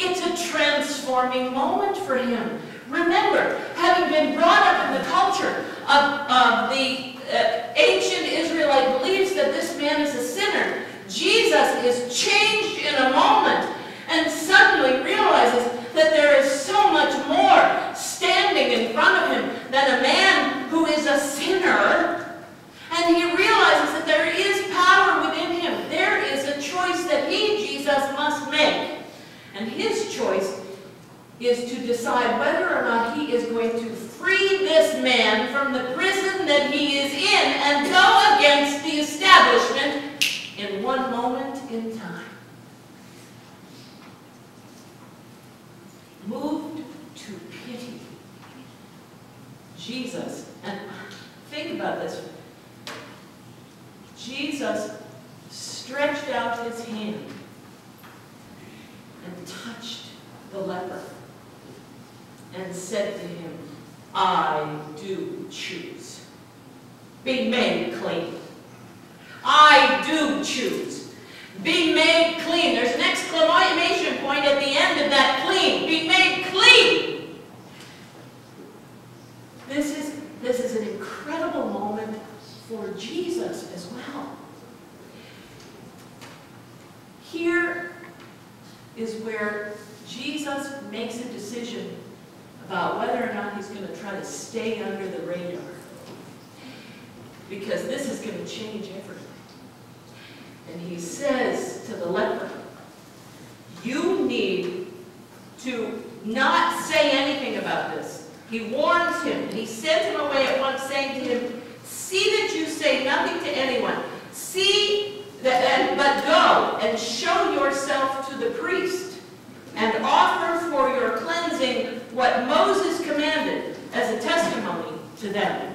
It's a transforming moment for him. Remember, having been brought up in the culture of the ancient Israelite beliefs that this man is a sinner, Jesus is changed in a moment and suddenly realizes that there is so much more standing in front of him than a man who is a sinner. And he realizes that there is power within him. There is a choice that he, Jesus, must make. And his choice is to decide whether or not he is going to free this man from the prison that he is in and go against the establishment in one moment in time. Moved to pity, Jesus, and think about this, Jesus stretched out his hand and touched the leper and said to him, I do choose. Be made clean. I do choose. Be made clean. There's an exclamation point at the end of that clean. Be made clean. This is an incredible moment for Jesus as well. Here is where Jesus makes a decision about whether or not he's going to try to stay under the radar. Because this is going to change everything. And he says to the leper, you need to not say anything about this. He warns him, and he sends him away at once, saying to him, see that you say nothing to anyone. See that, but go and show yourself to the priest, and offer for your cleansing what Moses commanded as a testimony to them,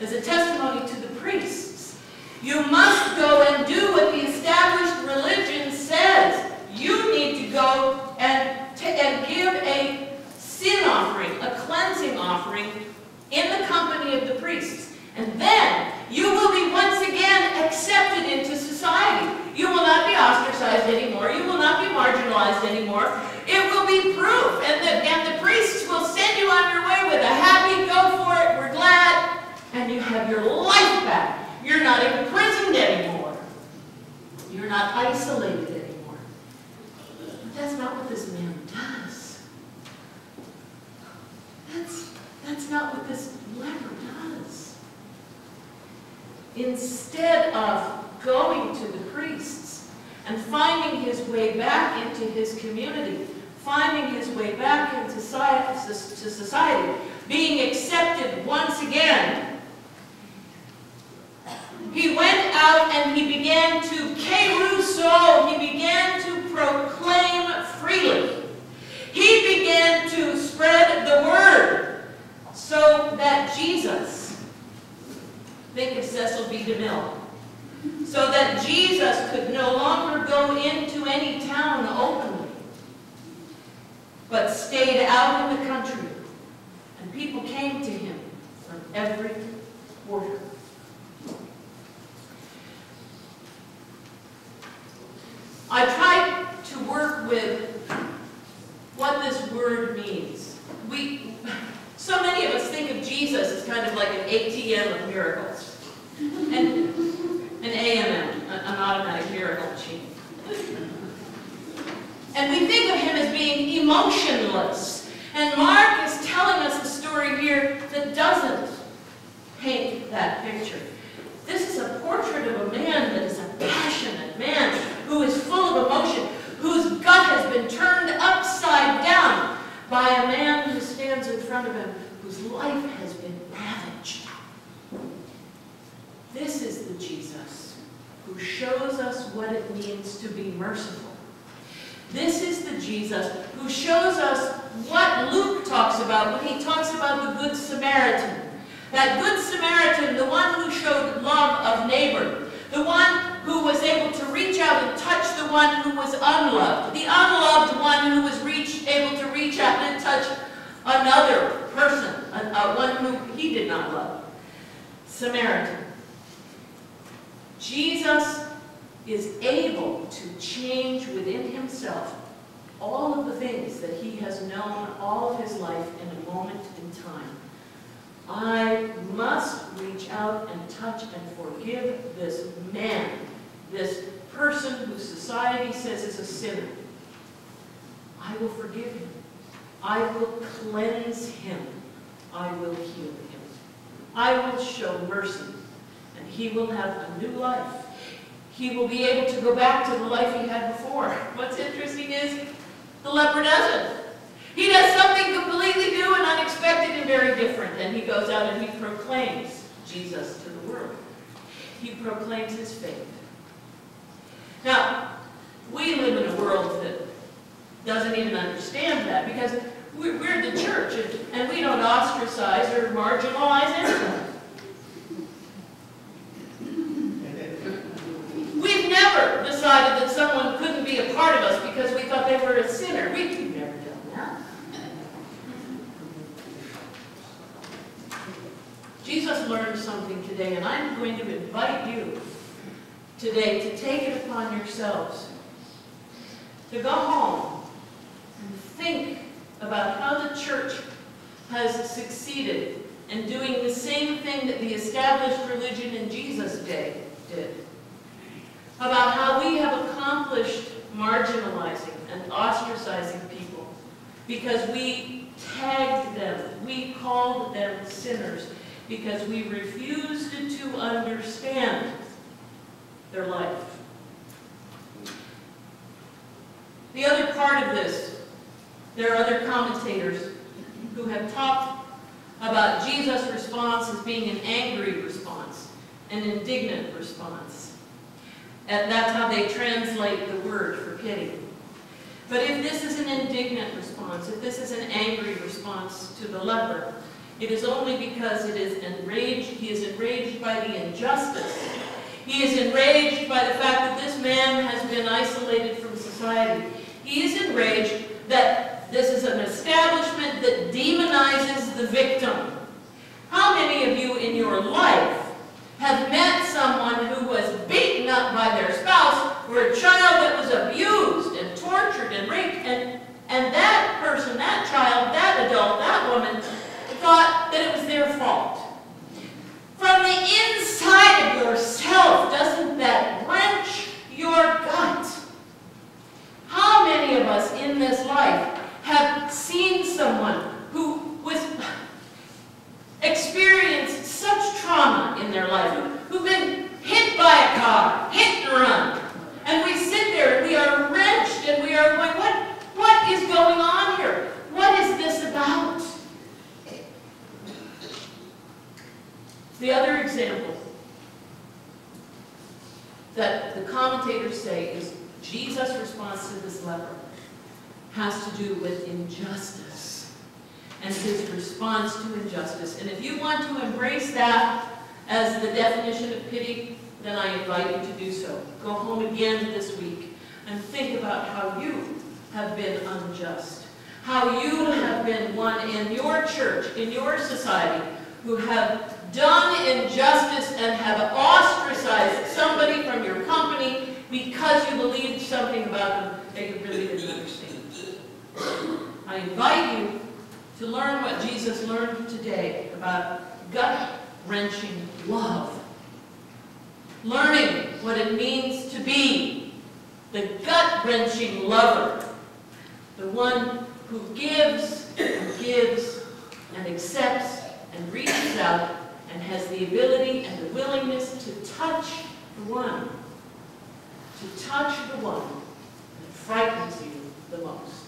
as a testimony to the priests. You must go and do what the established religion says. You need to go and give a sin offering, a cleansing offering, in the company of the priests. And then you will be once again accepted into society. You will not be ostracized anymore. You will not be marginalized anymore. It will be proof. And the priests will send you on your way with a happy, go for it, we're glad. And you have your life back. You're not imprisoned anymore. You're not isolated anymore. But that's not what this man does. That's not what this leper does. Instead of going to the priests and finding his way back into his community, finding his way back into society, being accepted once again, he went out and he began to kerusso, he began to proclaim freely. He began to spread the word so that Jesus, think of Cecil B. DeMille, so that Jesus could no longer go into any town openly, but stayed out in the country, and people came to him from every quarter. I tried to work with what this word means. So many of us think of Jesus as kind of like an ATM of miracles, and an AMM, an automatic miracle machine. And we think of him as being emotionless. And Mark is telling us a story here that doesn't paint that picture. This is a portrait of a man that is a passionate man who is full of emotion, whose gut has been turned upside down by a man who stands in front of him, whose life has been ravaged. This is the Jesus who shows us what it means to be merciful. This is the Jesus who shows us what Luke talks about when he talks about the Good Samaritan. That Good Samaritan, the one who showed love of neighbor, the one who was able to reach out and touch the one who was unloved, the unloved one who was able to reach out and touch another person, one who he did not love. Samaritan. Jesus is able to change within himself all of the things that he has known all of his life in a moment in time. I must reach out and touch and forgive this man, this person who society says is a sinner. I will forgive him. I will cleanse him. I will heal him. I will show mercy, and he will have a new life. He will be able to go back to the life he had before. What's interesting is the leper doesn't. He does something completely new and unexpected and very different, and he goes out and he proclaims Jesus to the world. He proclaims his faith. Now, we live in a world that doesn't even understand that, because we're the church, and we don't ostracize or marginalize anyone. We've never decided that someone couldn't be a part of us because we thought they were a sinner. We've never done that. Jesus learned something today, and I'm going to invite you today to take it upon yourselves to go home and think about how the church has succeeded in doing the same thing that the established religion in Jesus' day did. About how we have accomplished marginalizing and ostracizing people because we tagged them, we called them sinners, because we refused to understand their life. The other part of this, there are other commentators who have talked about Jesus' response as being an angry response, an indignant response. And that's how they translate the word for pity. But if this is an indignant response, if this is an angry response to the leper, it is only because it is enraged. He is enraged by the injustice. He is enraged by the fact that this man has been isolated from society. He is enraged that this is an establishment that demonizes the victim. How many of you in your life have met someone who was beaten up by their spouse, or a child that was abused and tortured and raped, and that person, that child, that adult, that woman thought that it was their fault? From the inside of yourself, doesn't that wrench your gut? How many of us in this life have seen someone who was experienced such trauma in their life, who've been hit by a car, hit and run, and we sit there and we are wrenched and we are going, what is going on here? What is this about? The other example that the commentators say is Jesus' response to this leper has to do with injustice and his response to injustice. And if you want to embrace that as the definition of pity, then I invite you to do so. Go home again this week and think about how you have been unjust, how you have been one in your church, in your society, who have done injustice and have ostracized somebody from your company because you believed something about them that you really didn't understand. I invite you to learn what Jesus learned today about gut-wrenching love. Learning what it means to be the gut-wrenching lover, the one who gives and accepts and reaches out and has the ability and the willingness to touch the one that frightens you the most.